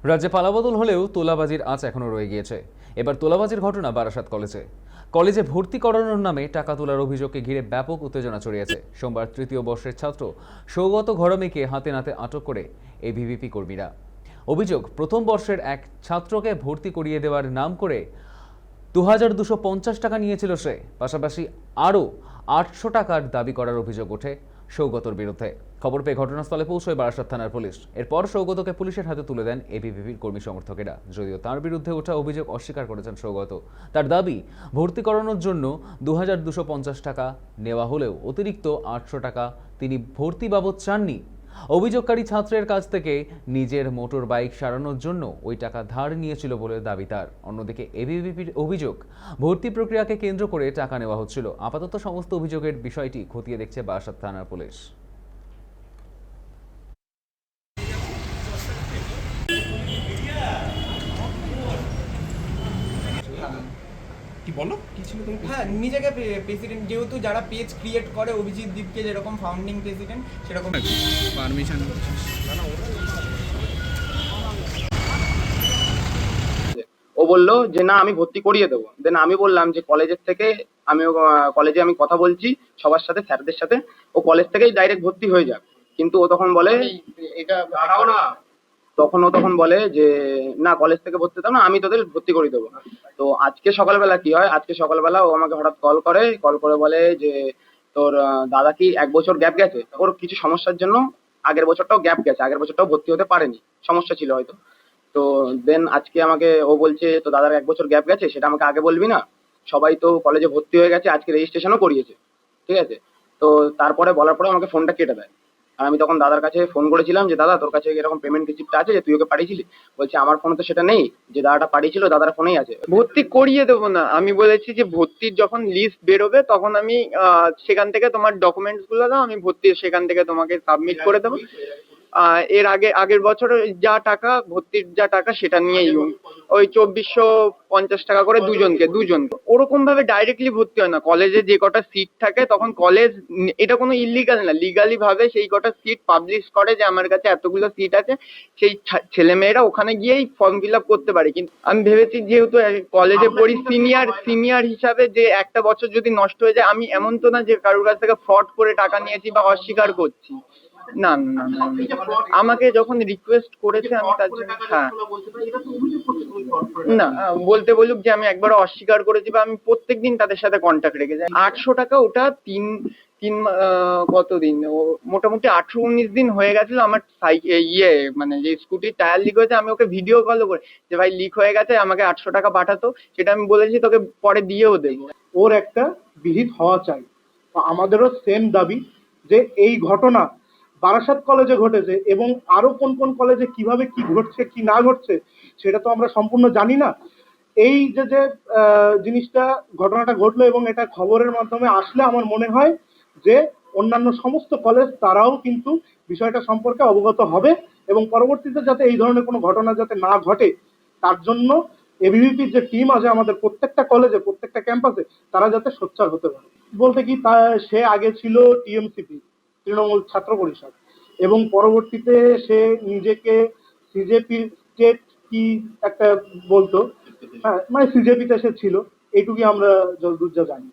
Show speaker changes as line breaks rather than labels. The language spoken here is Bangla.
রাজ্যে পালাবদল হলেও তোলাবাজির আঁচ এখনো রয়ে গিয়েছে। এবার তোলাবাজির ঘটনা বারাসাত কলেজে ভর্তি করানোর নামে টাকা তোলার অভিযোগকে ঘিরে ব্যাপক উত্তেজনা ছড়িয়েছে। সোমবার তৃতীয় বর্ষের ছাত্র সৌগত ঘরমিকে হাতে নাতে আটক করে এবিভিপি কর্মীরা। অভিযোগ, প্রথম বর্ষের এক ছাত্রকে ভর্তি করিয়ে দেওয়ার নাম করে 2250 টাকা নিয়েছিল সে। পাশাপাশি আরও 800 টাকার দাবি করার অভিযোগ ওঠে সৌগতর বিরুদ্ধে। খবর পেয়ে ঘটনাস্থলে পৌঁছয় বারাসাত থানার পুলিশ। এরপর সৌগতকে পুলিশের হাতে তুলে দেন এবিভিপির কর্মী সমর্থকেরা। যদিও তার বিরুদ্ধে ওঠা অভিযোগ অস্বীকার করেছেন সৌগত। তার দাবি, ভর্তি করানোর জন্য 2250 টাকা নেওয়া হলেও অতিরিক্ত 800 টাকা তিনি ভর্তি বাবদ চাননি। অভিযোগকারী ছাত্রের কাছ থেকে নিজের মোটর বাইক সারানোর জন্য ওই টাকা ধার নিয়েছিল বলে দাবি তার। অন্যদিকে এবিভিপির অভিযোগ, ভর্তি প্রক্রিয়াকে কেন্দ্র করে টাকা নেওয়া হচ্ছিল। আপাতত সমস্ত অভিযোগের বিষয়টি খতিয়ে দেখছে বারাসাত থানার পুলিশ।
কি বলো কি ছিল তুমি?
হ্যাঁ, নিজেকে প্রেসিডেন্ট, যেহেতু যারা পেজ ক্রিয়েট করে অভিজিৎ দীপকে যেরকম ফাউন্ডিং প্রেসিডেন্ট সেরকম
পারমিশন
ও বললো যে না আমি ভর্তি করিয়ে দেবো। দেন আমি বললাম যে কলেজের থেকে কলেজে আমি কথা বলছি সবার সাথে, স্যারদের সাথে, ও কলেজ থেকেই ডাইরেক্ট ভর্তি হয়ে যাক। কিন্তু ও তখন বলে তখন বলে যে না কলেজ থেকে ভর্তি হতাম না, আমি তোদের ভর্তি করে দেবো। তো আজকে সকালবেলা কি হয়, আজকে সকালবেলা ও আমাকে হঠাৎ কল করে বলে যে তোর দাদা কি 1 বছর গ্যাপ গেছে, ওর কিছু সমস্যার জন্য আগের বছরটাও গ্যাপ গেছে, আগের বছরটাও ভর্তি হতে পারেনি, সমস্যা ছিল হয়তো। তো দেন আজকে আমাকে ও বলছে তো দাদার 1 বছর গ্যাপ গেছে, সেটা আমাকে আগে বলবি না, সবাই তো কলেজে ভর্তি হয়ে গেছে, আজকে রেজিস্ট্রেশনও করিয়েছে, ঠিক আছে। তো তারপরে বলার পরে আমাকে ফোনটা কেটে দেয়। আর আমি তখন দাদার কাছে ফোন করেছিলাম যে দাদা তোর কাছে এরকম পেমেন্ট রিসিপ্টটা আছে যে তুই ওকে পাঠিয়েছিলি? বলছে আমার ফোনে তো সেটা নেই, যে দাদাটা পাঠিয়েছিল দাদার ফোনেই আছে।
ভর্তি করিয়ে দেবো না, আমি বলেছি যে ভর্তির যখন লিস্ট বেরোবে তখন আমি সেখান থেকে তোমার ডকুমেন্টস গুলো দাও, আমি ভর্তি সেখান থেকে তোমাকে সাবমিট করে দেবো। এর আগের বছর যা টাকা ভর্তির যা টাকা সেটা নিয়েই ওই 2450 টাকা করে দুজনকে ওরকম ভাবে ডাইরেক্টলি ভর্তি হয় না। কলেজে যে কটা সিট থাকে তখন কলেজ, এটা কোনো ইলিগাল না, লিগালি ভাবে সেই কটা সিট পাবলিশ করে যে আমার কাছে এতগুলো সিট আছে, সেই ছেলেমেয়েরা ওখানে গিয়েই ফর্ম ফিল আপ করতে পারে। কিন্তু আমি ভেবেছি যেহেতু কলেজে পড়ি, সিনিয়র হিসাবে, যে একটা বছর যদি নষ্ট হয়ে যায়, আমি এমন তো না যে কারোর কাছ থেকে ফ্রড করে টাকা নিয়েছি বা অস্বীকার করছি। না না না, আমাকে যখন রিকোয়েস্ট করেছে আমি তার জন্য, হ্যাঁ না বলতে বলুক যে আমি একবারও অস্বীকার করেছি, বা আমি প্রত্যেকদিন তাদের সাথে কন্ট্যাক্ট রেখে যাই। 800 টাকা, ওটা তিন কতদিন, মোটামুটি 18-19 দিন হয়ে গেছিল। আমার মানে যে স্কুটির টায়ার লিক হয়েছে, আমি ওকে ভিডিও কল করে যে ভাই লিক হয়ে গেছে, আমাকে 800 টাকা পাঠাতো, সেটা আমি বলেছি তোকে পরে দিয়েও দেবো।
ওর একটা বিহিত হওয়া চাই। আমাদেরও সেম দাবি যে এই ঘটনা বারাসাত কলেজে ঘটেছে এবং আরো কোন কোন কলেজে কিভাবে কি ঘটছে কি না ঘটছে সেটা তো আমরা সম্পূর্ণ জানি না। এই যে জিনিসটা, ঘটনাটা ঘটলো এবং এটা খবরের মাধ্যমে আসলে আমার মনে হয় যে অন্যান্য সমস্ত কলেজ তারাও কিন্তু বিষয়টা সম্পর্কে অবগত হবে এবং পরবর্তীতে যাতে এই ধরনের কোনো ঘটনা যাতে না ঘটে তার জন্য এবিভিপির যে টিম আছে আমাদের প্রত্যেকটা কলেজে, প্রত্যেকটা ক্যাম্পাসে, তারা যাতে সোচ্চার হতে পারে। বলতে কি, সে আগে ছিল টিএমসিপি, তৃণমূল ছাত্র পরিষদ, এবং পরবর্তীতে সে নিজেকে সিজেপি স্টেট কি একটা বলতো, হ্যাঁ মানে সিজেপিতে সে ছিল, এইটুকুই আমরা যতদূর যা জানি।